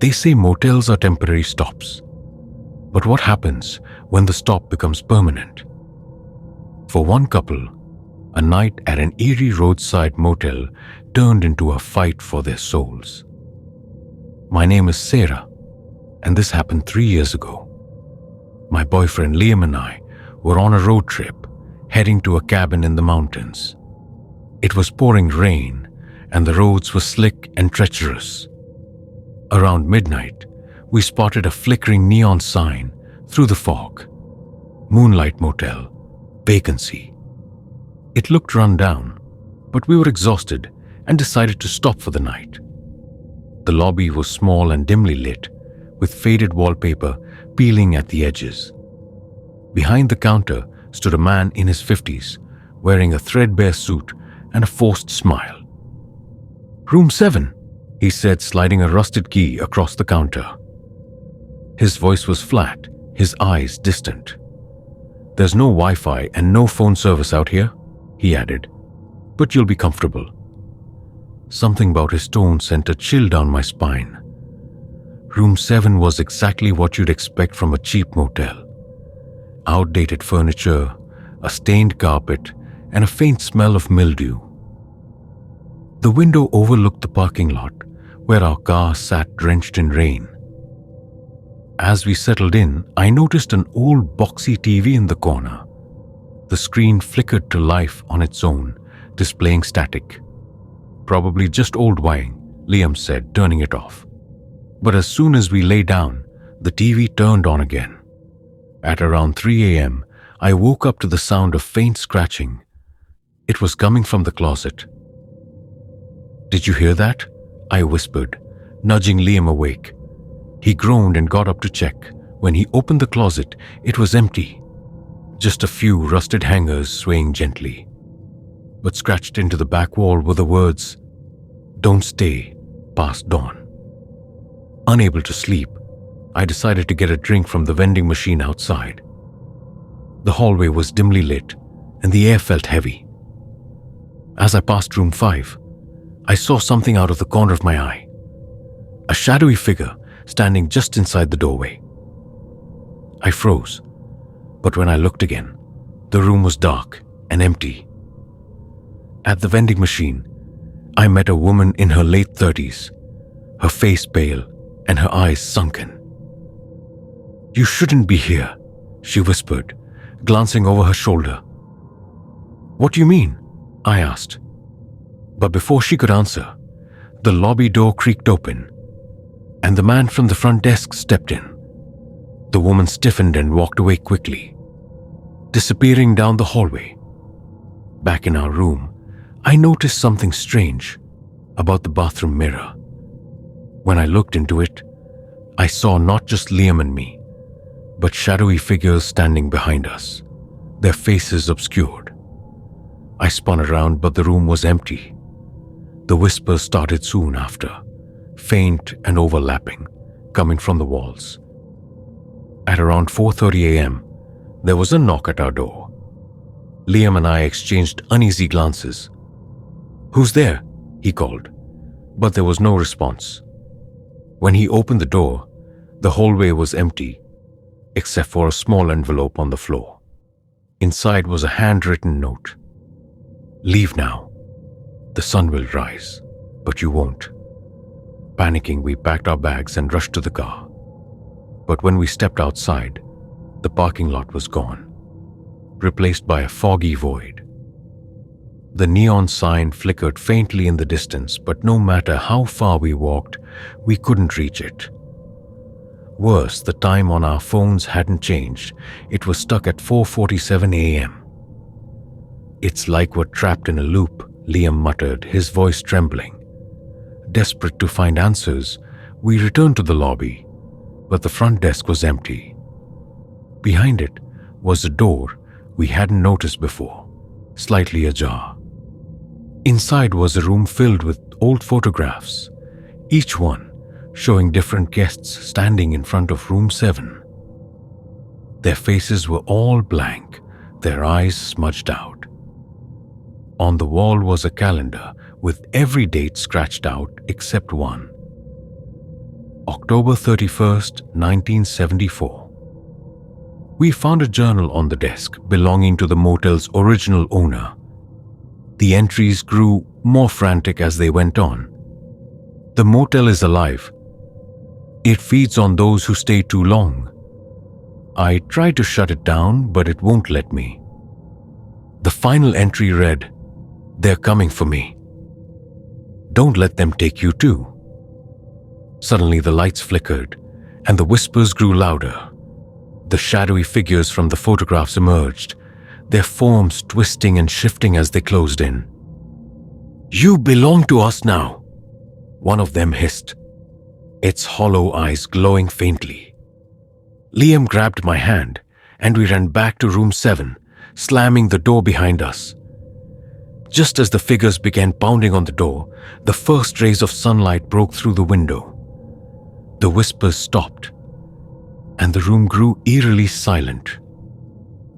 They say motels are temporary stops. But what happens when the stop becomes permanent? For one couple, a night at an eerie roadside motel turned into a fight for their souls. My name is Sarah, and this happened 3 years ago. My boyfriend Liam and I were on a road trip, heading to a cabin in the mountains. It was pouring rain, and the roads were slick and treacherous. Around midnight, we spotted a flickering neon sign through the fog. Moonlight Motel, vacancy. It looked run down, but we were exhausted and decided to stop for the night. The lobby was small and dimly lit, with faded wallpaper peeling at the edges. Behind the counter stood a man in his 50s, wearing a threadbare suit and a forced smile. "Room 7, he said, sliding a rusted key across the counter. His voice was flat, his eyes distant. "There's no Wi-Fi and no phone service out here," he added, "but you'll be comfortable." Something about his tone sent a chill down my spine. Room 7 was exactly what you'd expect from a cheap motel. Outdated furniture, a stained carpet, and a faint smell of mildew. The window overlooked the parking lot, where our car sat drenched in rain. As we settled in, I noticed an old boxy TV in the corner. The screen flickered to life on its own, displaying static. "Probably just old wiring," Liam said, turning it off. But as soon as we lay down, the TV turned on again. At around 3 a.m., I woke up to the sound of faint scratching. It was coming from the closet. "Did you hear that?" I whispered, nudging Liam awake. He groaned and got up to check. When he opened the closet, it was empty. Just a few rusted hangers swaying gently. But scratched into the back wall were the words, "Don't stay past dawn." Unable to sleep, I decided to get a drink from the vending machine outside. The hallway was dimly lit, and the air felt heavy. As I passed room 5, I saw something out of the corner of my eye. A shadowy figure standing just inside the doorway. I froze, but when I looked again, the room was dark and empty. At the vending machine, I met a woman in her late 30s, her face pale and her eyes sunken. "You shouldn't be here," she whispered, glancing over her shoulder. "What do you mean?" I asked. But before she could answer, the lobby door creaked open, and the man from the front desk stepped in. The woman stiffened and walked away quickly, disappearing down the hallway. Back in our room, I noticed something strange about the bathroom mirror. When I looked into it, I saw not just Liam and me, but shadowy figures standing behind us, their faces obscured. I spun around, but the room was empty. The whispers started soon after, faint and overlapping, coming from the walls. At around 4:30 a.m., there was a knock at our door. Liam and I exchanged uneasy glances. "Who's there?" he called, but there was no response. When he opened the door, the hallway was empty, except for a small envelope on the floor. Inside was a handwritten note. "Leave now. The sun will rise, but you won't." Panicking, we packed our bags and rushed to the car. But when we stepped outside, the parking lot was gone, replaced by a foggy void. The neon sign flickered faintly in the distance, but no matter how far we walked, we couldn't reach it. Worse, the time on our phones hadn't changed. It was stuck at 4:47 a.m. "It's like we're trapped in a loop," Liam muttered, his voice trembling. Desperate to find answers, we returned to the lobby, but the front desk was empty. Behind it was a door we hadn't noticed before, slightly ajar. Inside was a room filled with old photographs, each one showing different guests standing in front of room 7. Their faces were all blank, their eyes smudged out. On the wall was a calendar with every date scratched out except one. October 31st, 1974. We found a journal on the desk belonging to the motel's original owner. The entries grew more frantic as they went on. The motel is alive. It feeds on those who stay too long. I tried to shut it down, but it won't let me. The final entry read, "They're coming for me. Don't let them take you too." Suddenly the lights flickered, and the whispers grew louder. The shadowy figures from the photographs emerged, their forms twisting and shifting as they closed in. "You belong to us now," one of them hissed, its hollow eyes glowing faintly. Liam grabbed my hand, and we ran back to room 7, slamming the door behind us. Just as the figures began pounding on the door, the first rays of sunlight broke through the window. The whispers stopped, and the room grew eerily silent.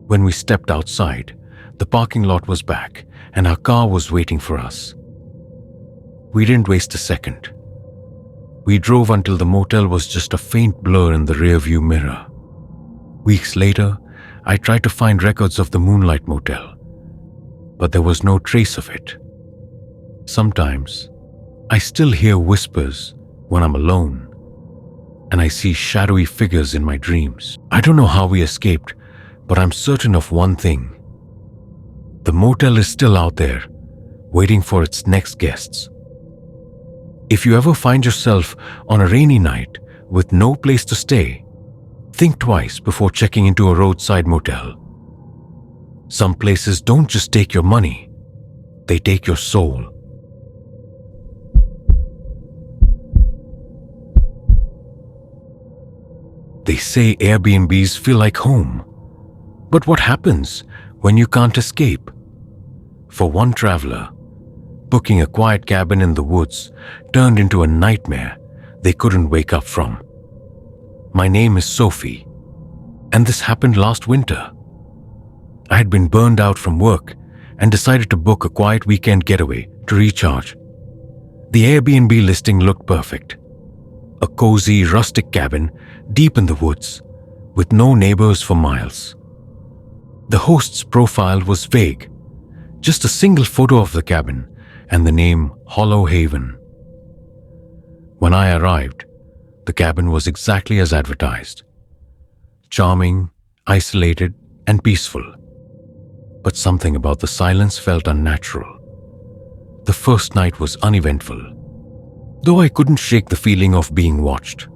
When we stepped outside, the parking lot was back, and our car was waiting for us. We didn't waste a second. We drove until the motel was just a faint blur in the rearview mirror. Weeks later, I tried to find records of the Moonlight Motel, but there was no trace of it. Sometimes, I still hear whispers when I'm alone, and I see shadowy figures in my dreams. I don't know how we escaped, but I'm certain of one thing. The motel is still out there, waiting for its next guests. If you ever find yourself on a rainy night with no place to stay, think twice before checking into a roadside motel. Some places don't just take your money, they take your soul. They say Airbnbs feel like home. But what happens when you can't escape? For one traveler, booking a quiet cabin in the woods turned into a nightmare they couldn't wake up from. My name is Sophie, and this happened last winter. I had been burned out from work and decided to book a quiet weekend getaway to recharge. The Airbnb listing looked perfect. A cozy, rustic cabin deep in the woods, with no neighbors for miles. The host's profile was vague, just a single photo of the cabin and the name Hollow Haven. When I arrived, the cabin was exactly as advertised. Charming, isolated, and peaceful. But something about the silence felt unnatural. The first night was uneventful, though I couldn't shake the feeling of being watched.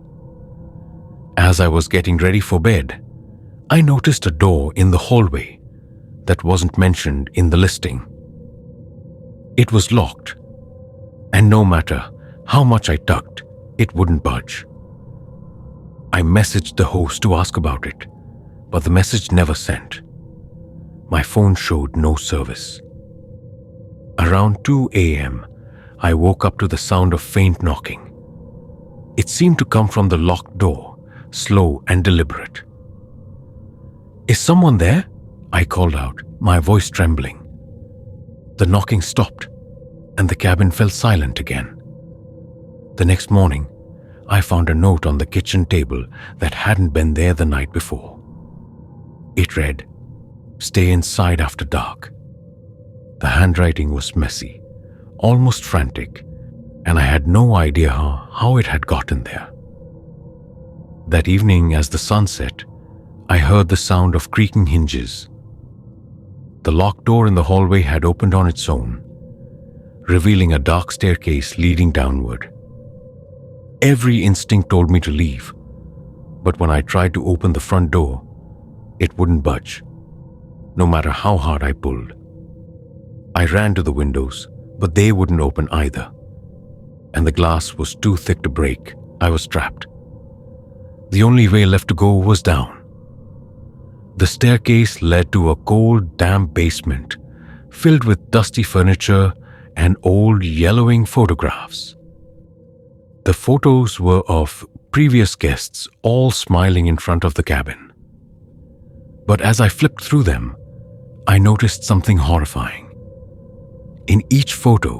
As I was getting ready for bed, I noticed a door in the hallway that wasn't mentioned in the listing. It was locked, and no matter how much I tugged, it wouldn't budge. I messaged the host to ask about it, but the message never sent. My phone showed no service. Around 2 a.m., I woke up to the sound of faint knocking. It seemed to come from the locked door, slow and deliberate. "Is someone there?" I called out, my voice trembling. The knocking stopped, and the cabin fell silent again. The next morning, I found a note on the kitchen table that hadn't been there the night before. It read, "Stay inside after dark." The handwriting was messy, almost frantic, and I had no idea how it had gotten there. That evening, as the sun set, I heard the sound of creaking hinges. The locked door in the hallway had opened on its own, revealing a dark staircase leading downward. Every instinct told me to leave, but when I tried to open the front door, it wouldn't budge, no matter how hard I pulled. I ran to the windows, but they wouldn't open either, and the glass was too thick to break. I was trapped. The only way left to go was down. The staircase led to a cold, damp basement filled with dusty furniture and old, yellowing photographs. The photos were of previous guests all smiling in front of the cabin. But as I flipped through them, I noticed something horrifying. In each photo,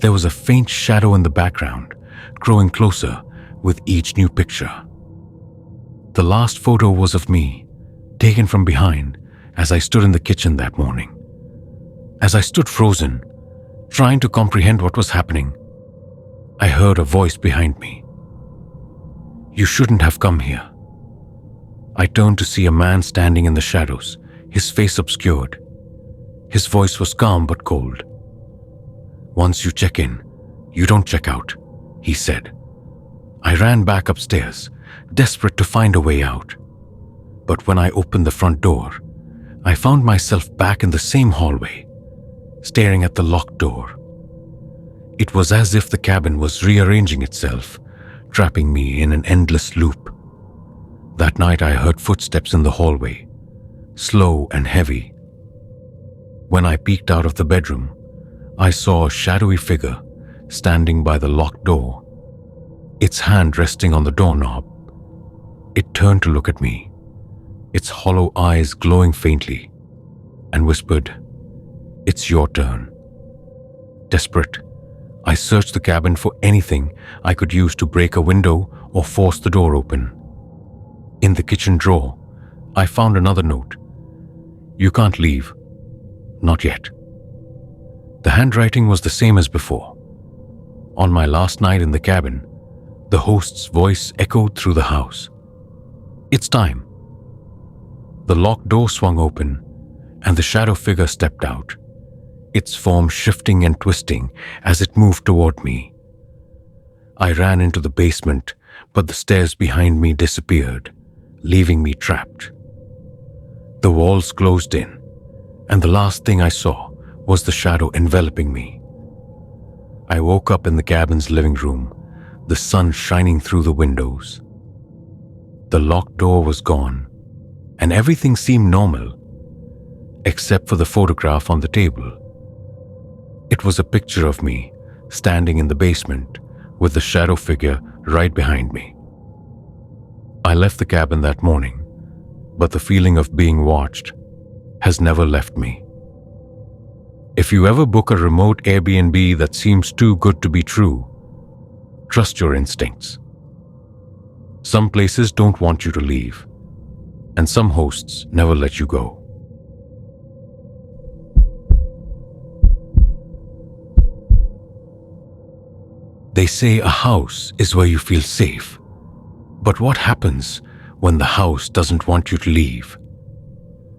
there was a faint shadow in the background, growing closer with each new picture. The last photo was of me, taken from behind as I stood in the kitchen that morning. As I stood frozen, trying to comprehend what was happening, I heard a voice behind me. "You shouldn't have come here." I turned to see a man standing in the shadows, his face obscured. His voice was calm but cold. "Once you check in, you don't check out," he said. I ran back upstairs, desperate to find a way out. But when I opened the front door, I found myself back in the same hallway, staring at the locked door. It was as if the cabin was rearranging itself, trapping me in an endless loop. That night I heard footsteps in the hallway, slow and heavy. When I peeked out of the bedroom, I saw a shadowy figure standing by the locked door, its hand resting on the doorknob. It turned to look at me, its hollow eyes glowing faintly, and whispered, "It's your turn." Desperate, I searched the cabin for anything I could use to break a window or force the door open. In the kitchen drawer, I found another note. "You can't leave. Not yet." The handwriting was the same as before. On my last night in the cabin, the host's voice echoed through the house. "It's time." The locked door swung open, and the shadow figure stepped out, its form shifting and twisting as it moved toward me. I ran into the basement, but the stairs behind me disappeared, leaving me trapped. The walls closed in, and the last thing I saw was the shadow enveloping me. I woke up in the cabin's living room, the sun shining through the windows. The locked door was gone, and everything seemed normal, except for the photograph on the table. It was a picture of me, standing in the basement, with the shadow figure right behind me. I left the cabin that morning, but the feeling of being watched has never left me. If you ever book a remote Airbnb that seems too good to be true, trust your instincts. Some places don't want you to leave, and some hosts never let you go. They say a house is where you feel safe, but what happens when the house doesn't want you to leave?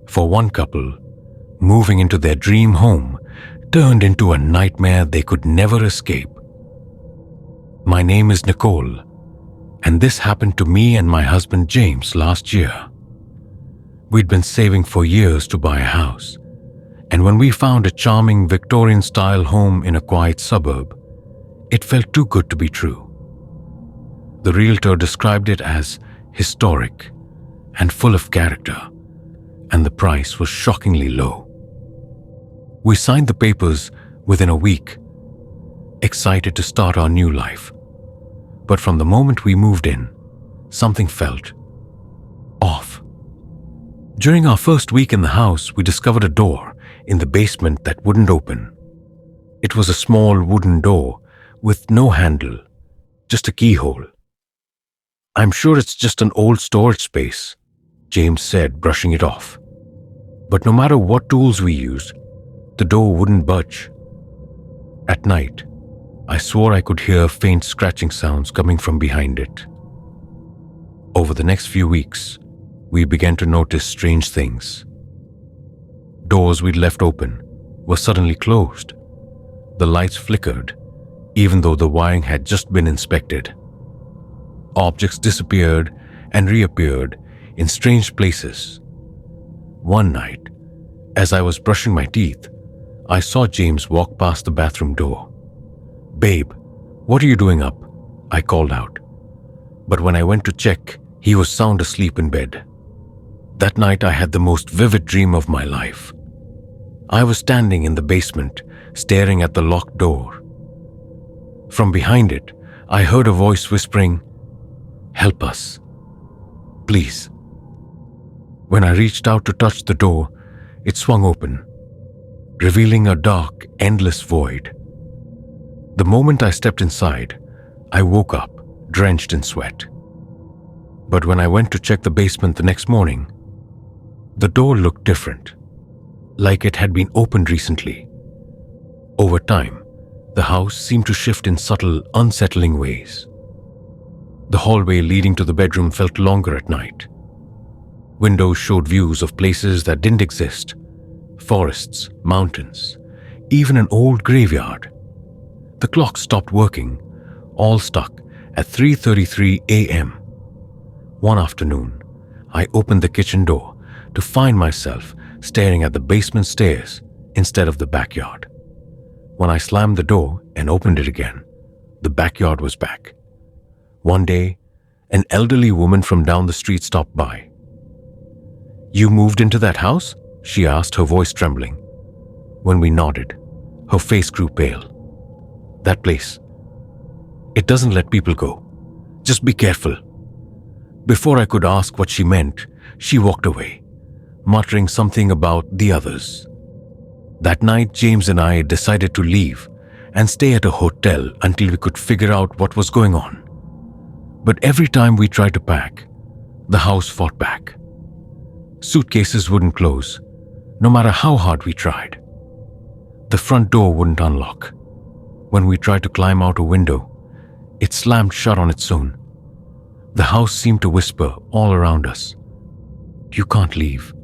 For one couple, moving into their dream home turned into a nightmare they could never escape. My name is Nicole, and this happened to me and my husband James last year. We'd been saving for years to buy a house, and when we found a charming Victorian-style home in a quiet suburb, it felt too good to be true. The realtor described it as historic and full of character, and the price was shockingly low. We signed the papers within a week, excited to start our new life. But from the moment we moved in, something felt off. During our first week in the house, we discovered a door in the basement that wouldn't open. It was a small wooden door with no handle, just a keyhole. "I'm sure it's just an old storage space," James said, brushing it off. But no matter what tools we used, the door wouldn't budge. At night, I swore I could hear faint scratching sounds coming from behind it. Over the next few weeks, we began to notice strange things. Doors we'd left open were suddenly closed. The lights flickered, even though the wiring had just been inspected. Objects disappeared and reappeared in strange places. One night, as I was brushing my teeth, I saw James walk past the bathroom door. "Babe, what are you doing up?" I called out. But when I went to check, he was sound asleep in bed. That night I had the most vivid dream of my life. I was standing in the basement, staring at the locked door. From behind it, I heard a voice whispering, "Help us. Please." When I reached out to touch the door, it swung open, revealing a dark, endless void. The moment I stepped inside, I woke up drenched in sweat. But when I went to check the basement the next morning, the door looked different, like it had been opened recently. Over time, the house seemed to shift in subtle, unsettling ways. The hallway leading to the bedroom felt longer at night. Windows showed views of places that didn't exist: forests, mountains, even an old graveyard. The clock stopped working, all stuck at 3:33 a.m. One afternoon, I opened the kitchen door to find myself staring at the basement stairs instead of the backyard. When I slammed the door and opened it again, the backyard was back. One day, an elderly woman from down the street stopped by. "You moved into that house?" she asked, her voice trembling. When we nodded, her face grew pale. "That place. It doesn't let people go. Just be careful." Before I could ask what she meant, she walked away, muttering something about the others. That night, James and I decided to leave and stay at a hotel until we could figure out what was going on. But every time we tried to pack, the house fought back. Suitcases wouldn't close, no matter how hard we tried. The front door wouldn't unlock. When we tried to climb out a window, it slammed shut on its own. The house seemed to whisper all around us, "You can't leave."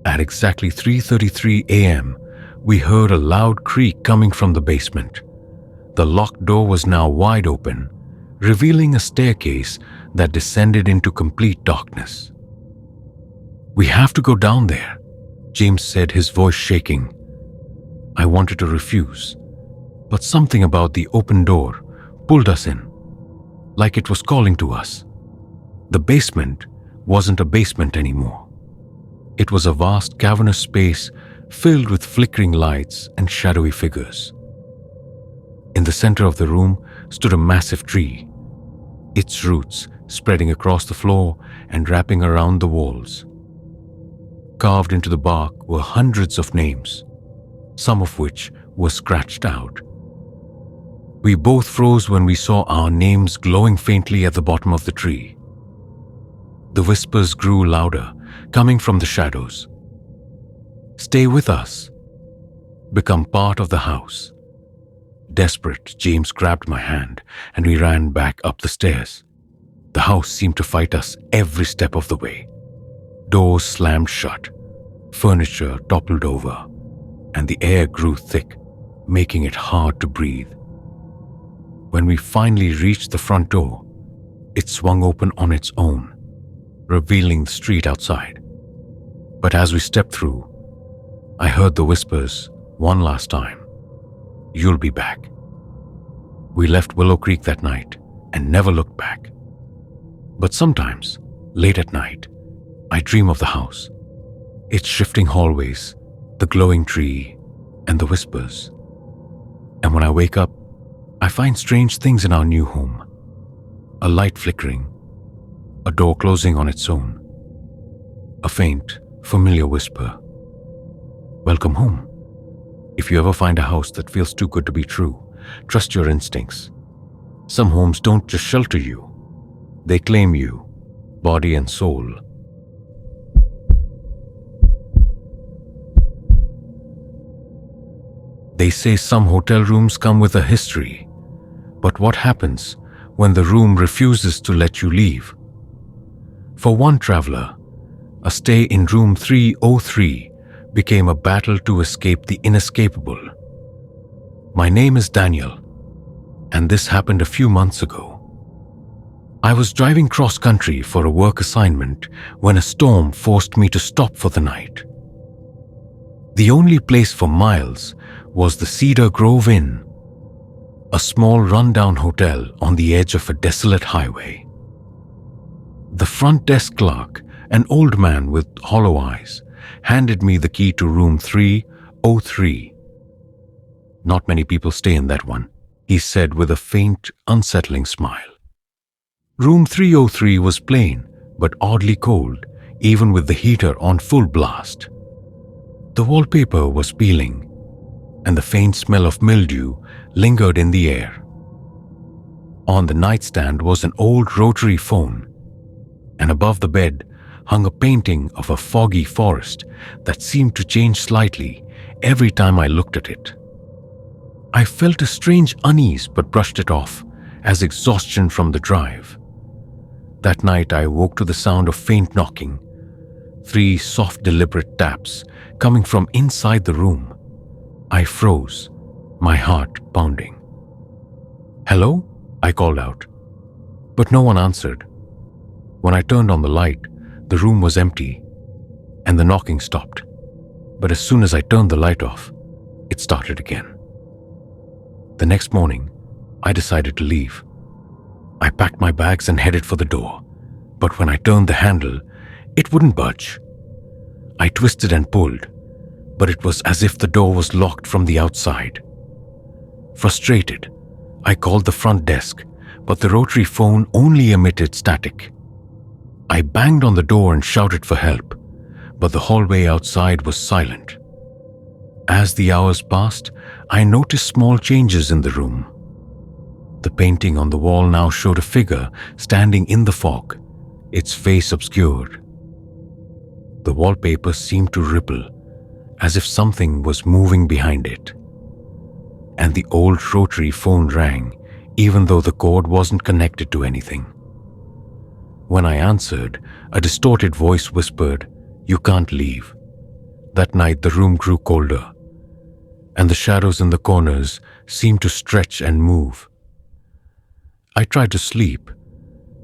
At exactly 3:33 a.m., we heard a loud creak coming from the basement. The locked door was now wide open, revealing a staircase that descended into complete darkness. "We have to go down there," James said, his voice shaking. I wanted to refuse, but something about the open door pulled us in, like it was calling to us. The basement wasn't a basement anymore. It was a vast, cavernous space filled with flickering lights and shadowy figures. In the center of the room stood a massive tree, its roots spreading across the floor and wrapping around the walls. Carved into the bark were hundreds of names, some of which were scratched out. We both froze when we saw our names glowing faintly at the bottom of the tree. The whispers grew louder, coming from the shadows. "Stay with us. Become part of the house." Desperate, James grabbed my hand and we ran back up the stairs. The house seemed to fight us every step of the way. Doors slammed shut, furniture toppled over, and the air grew thick, making it hard to breathe. When we finally reached the front door, it swung open on its own, revealing the street outside. But as we stepped through, I heard the whispers one last time, "You'll be back." We left Willow Creek that night and never looked back. But sometimes, late at night, I dream of the house, its shifting hallways, the glowing tree, and the whispers. And when I wake up, I find strange things in our new home. A light flickering, a door closing on its own, a faint, familiar whisper, "Welcome home." If you ever find a house that feels too good to be true, trust your instincts. Some homes don't just shelter you, they claim you, body and soul. They say some hotel rooms come with a history, but what happens when the room refuses to let you leave? For one traveler, a stay in room 303 became a battle to escape the inescapable. My name is Daniel, and this happened a few months ago. I was driving cross-country for a work assignment when a storm forced me to stop for the night. The only place for miles was the Cedar Grove Inn, a small rundown hotel on the edge of a desolate highway. The front desk clerk, an old man with hollow eyes, handed me the key to room 303. "Not many people stay in that one," he said with a faint, unsettling smile. Room 303 was plain, but oddly cold, even with the heater on full blast. The wallpaper was peeling, and the faint smell of mildew lingered in the air. On the nightstand was an old rotary phone, and above the bed hung a painting of a foggy forest that seemed to change slightly every time I looked at it. I felt a strange unease but brushed it off as exhaustion from the drive. That night I woke to the sound of faint knocking, 3 soft, deliberate taps coming from inside the room. I froze, my heart pounding. "Hello?" I called out, but no one answered. When I turned on the light, the room was empty, and the knocking stopped. But as soon as I turned the light off, it started again. The next morning, I decided to leave. I packed my bags and headed for the door, but when I turned the handle, it wouldn't budge. I twisted and pulled, but it was as if the door was locked from the outside. Frustrated, I called the front desk, but the rotary phone only emitted static. I banged on the door and shouted for help, but the hallway outside was silent. As the hours passed, I noticed small changes in the room. The painting on the wall now showed a figure standing in the fog, its face obscured. The wallpaper seemed to ripple, as if something was moving behind it. And the old rotary phone rang, even though the cord wasn't connected to anything. When I answered, a distorted voice whispered, "You can't leave." That night the room grew colder, and the shadows in the corners seemed to stretch and move. I tried to sleep,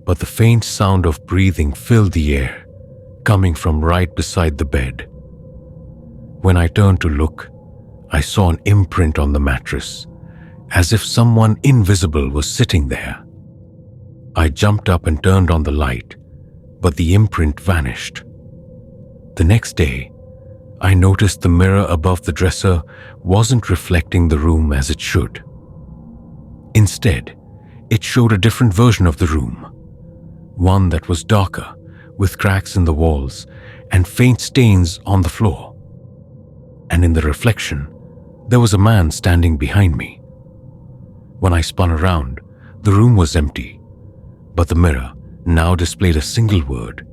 but the faint sound of breathing filled the air, coming from right beside the bed. When I turned to look, I saw an imprint on the mattress, as if someone invisible was sitting there. I jumped up and turned on the light, but the imprint vanished. The next day, I noticed the mirror above the dresser wasn't reflecting the room as it should. Instead, it showed a different version of the room, one that was darker, with cracks in the walls and faint stains on the floor. And in the reflection, there was a man standing behind me. When I spun around, the room was empty, but the mirror now displayed a single word,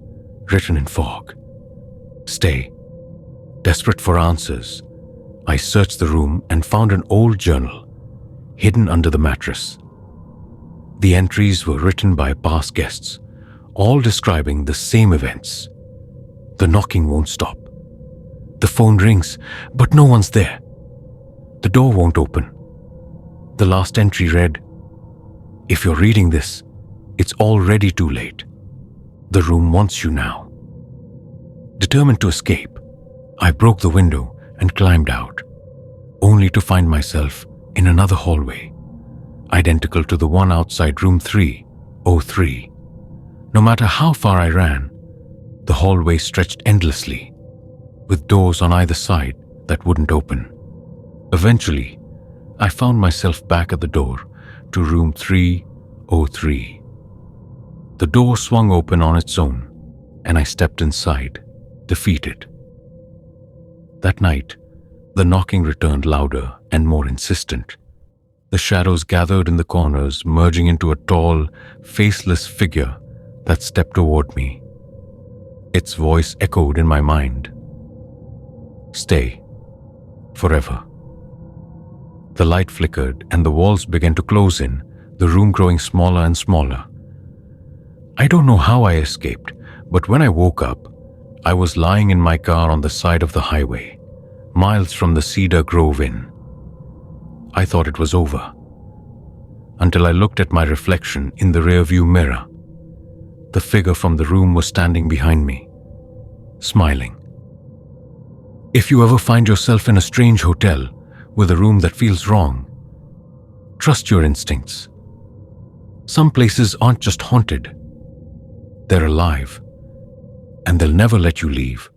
written in fog: "Stay." Desperate for answers, I searched the room and found an old journal, hidden under the mattress. The entries were written by past guests, all describing the same events. The knocking won't stop. The phone rings, but no one's there. The door won't open. The last entry read, "If you're reading this, it's already too late. The room wants you now." Determined to escape, I broke the window and climbed out, only to find myself in another hallway, identical to the one outside room 303. No matter how far I ran, the hallway stretched endlessly, with doors on either side that wouldn't open. Eventually, I found myself back at the door to room 303. The door swung open on its own, and I stepped inside, defeated. That night, the knocking returned louder and more insistent. The shadows gathered in the corners, merging into a tall, faceless figure that stepped toward me. Its voice echoed in my mind. "Stay. Forever." The light flickered and the walls began to close in, the room growing smaller and smaller. I don't know how I escaped, but when I woke up, I was lying in my car on the side of the highway, miles from the Cedar Grove Inn. I thought it was over, until I looked at my reflection in the rearview mirror. The figure from the room was standing behind me, smiling. If you ever find yourself in a strange hotel with a room that feels wrong, trust your instincts. Some places aren't just haunted, they're alive, and they'll never let you leave.